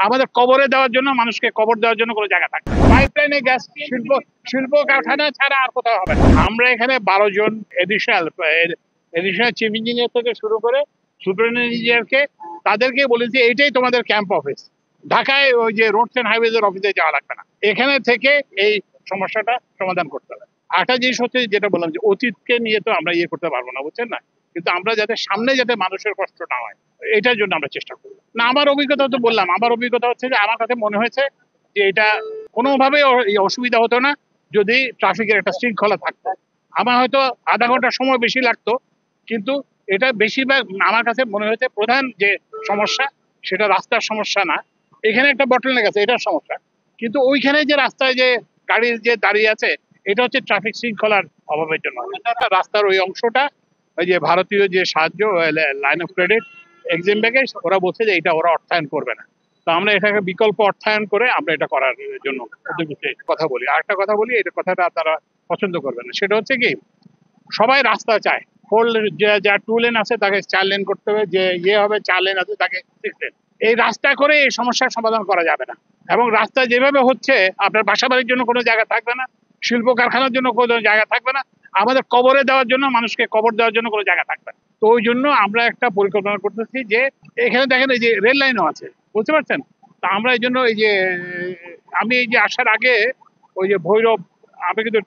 আমাদের কবরে দেওয়ার জন্য, মানুষকে কবর দেওয়ার জন্য কোনো জায়গা থাকবে না। পাইপলাইনে গ্যাস শিল্প কারখানা ছাড়া আর কোথাও হবে না। আমরা এখানে 12 জন এডিশনাল চিফ ইঞ্জিনিয়ার থেকে শুরু করে সুপারিনটেন্ডেন্ট ইঞ্জিনিয়ারকে তাদেরকে বলেছি এইটাই তোমাদের ক্যাম্প অফিস। ঢাকায় ওই যে রোডস এন্ড হাইওয়েজ এর অফিসে যাওয়া লাগবে না, এখানে থেকে এই সমস্যাটা সমাধান করতে হবে। একটা জিনিস হচ্ছে যেটা বললাম যে অতীতকে নিয়ে তো আমরা ইয়ে করতে পারবো না, বুঝছেন না, কিন্তু আমরা যাতে সামনে যাতে মানুষের কষ্ট না হয় এটার জন্য আমরা চেষ্টা করবো। না, আমার অভিজ্ঞতা তো বললাম, আমার অভিজ্ঞতা হচ্ছে যে আমার কাছে মনে হয়েছে যে এটা কোনোভাবে অসুবিধা হতো না যদি ট্রাফিকের একটা শৃঙ্খলা থাকতো। আমার হয়তো আধা ঘন্টা সময় বেশি লাগতো, কিন্তু এটা বেশিরভাগ আমার কাছে মনে হয়েছে প্রধান যে সমস্যা সেটা রাস্তার সমস্যা না, এখানে একটা বটলনেক আছে এটার সমস্যা, কিন্তু ওইখানে যে রাস্তায় যে গাড়ি যে দাঁড়িয়ে আছে এটা হচ্ছে ট্রাফিক শৃঙ্খলার অভাবের জন্য। রাস্তার ওই অংশটা ওই যে ভারতীয় যে সাহায্য লাইন অফ ক্রেডিট এক্সিম ব্যাগে ওরা বলছে যে এটা ওরা অর্থায়ন করবে না, তো আমরা এটাকে বিকল্প অর্থায়ন করে আমরা এটা করার জন্য কথা বলি। আর একটা কথা বলি, এটা কথাটা তারা পছন্দ করবে না, সেটা হচ্ছে কি সবাই রাস্তা চায়, ফোর যা 2 লেন আছে তাকে 4 লেন করতে হবে, যে ইয়ে হবে 4 লেন আছে তাকে 6 লেন। এই রাস্তা করে এই সমস্যার সমাধান করা যাবে না। এবং রাস্তা যেভাবে হচ্ছে আপনার বাসা বাড়ির জন্য কোনো জায়গা থাকবে না, শিল্প কারখানার জন্য কোনো জায়গা থাকবে না, আমাদের কবরে দেওয়ার জন্য, মানুষকে কবর দেওয়ার জন্য কোনো জায়গা থাকবে না। তো ওই জন্য আমরা একটা পরিকল্পনা করতেছি যে এখানে দেখেন এই যে রেল লাইনও আছে, বুঝতে পারছেন। তা আমরা এই জন্য এই যে আমি এই যে আসার আগে ওই যে ভৈরব, আমি কিন্তু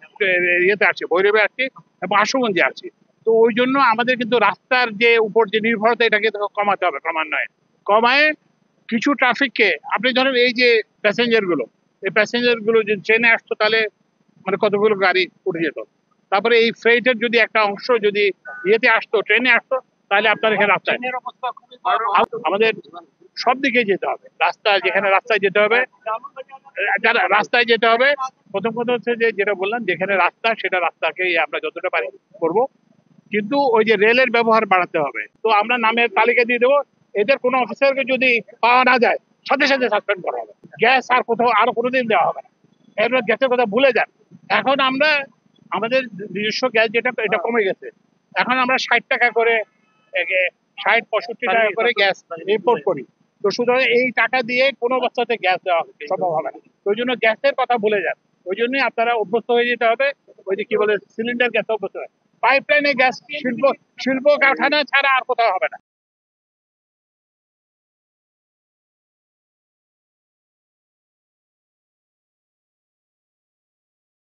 ইয়েতে আছি, ভৈরবে আছি এবং আশুগঞ্জে আছি। তো ওই জন্য আমাদের কিন্তু রাস্তার যে উপর যে নির্ভরতা এটাকে কমাতে হবে ক্রমান্বয়ে। কমায় কিছু ট্রাফিককে, আপনি ধরেন এই যে প্যাসেঞ্জার গুলো, এই প্যাসেঞ্জার গুলো যদি ট্রেনে আসতো তাহলে মানে কতগুলো গাড়ি উঠে যেত। তারপরে এই ফ্রেটের যদি একটা অংশ যদি ইয়েতে আসতো, ট্রেনে আসতো, তাহলে আপনার এখানে রাস্তায় আমাদের সব দিকে যেতে হবে। রাস্তা যেখানে রাস্তায় যেতে হবে, যারা রাস্তায় যেতে হবে, প্রথম কথা হচ্ছে যে যেটা বললাম যেখানে রাস্তা সেটা রাস্তাকে আমরা যতটা পারি করব, কিন্তু ওই যে রেলের ব্যবহার বাড়াতে হবে। তো আমরা নামের তালিকা দিয়ে দেবো, এদের কোনো অফিসারকে যদি পাওয়া না যায় সাথে সাথে সাসপেন্ড করা হবে। গ্যাস আর কোথাও আর কোনোদিন দেওয়া হবে না, এবার গ্যাসের কথা ভুলে যান। এখন আমরা আমাদের নিজস্ব গ্যাস যেটা এটা কমে গেছে, এখন আমরা 60 টাকা করে 60-65 টাকা করে গ্যাস ইম্পোর্ট করি। তো সুতরাং এই টাকা দিয়ে কোনো অবস্থাতে গ্যাস দেওয়া সম্ভব হবে না, ওই জন্য গ্যাসের কথা ভুলে যান। ওই জন্যই আপনারা অভ্যস্ত হয়ে যেতে হবে ওই যে কি বলে সিলিন্ডার গ্যাস অভ্যস্ত হয়। পাইপলাইনে গ্যাস শিল্প কারখানা ছাড়া আর কোথাও হবে না।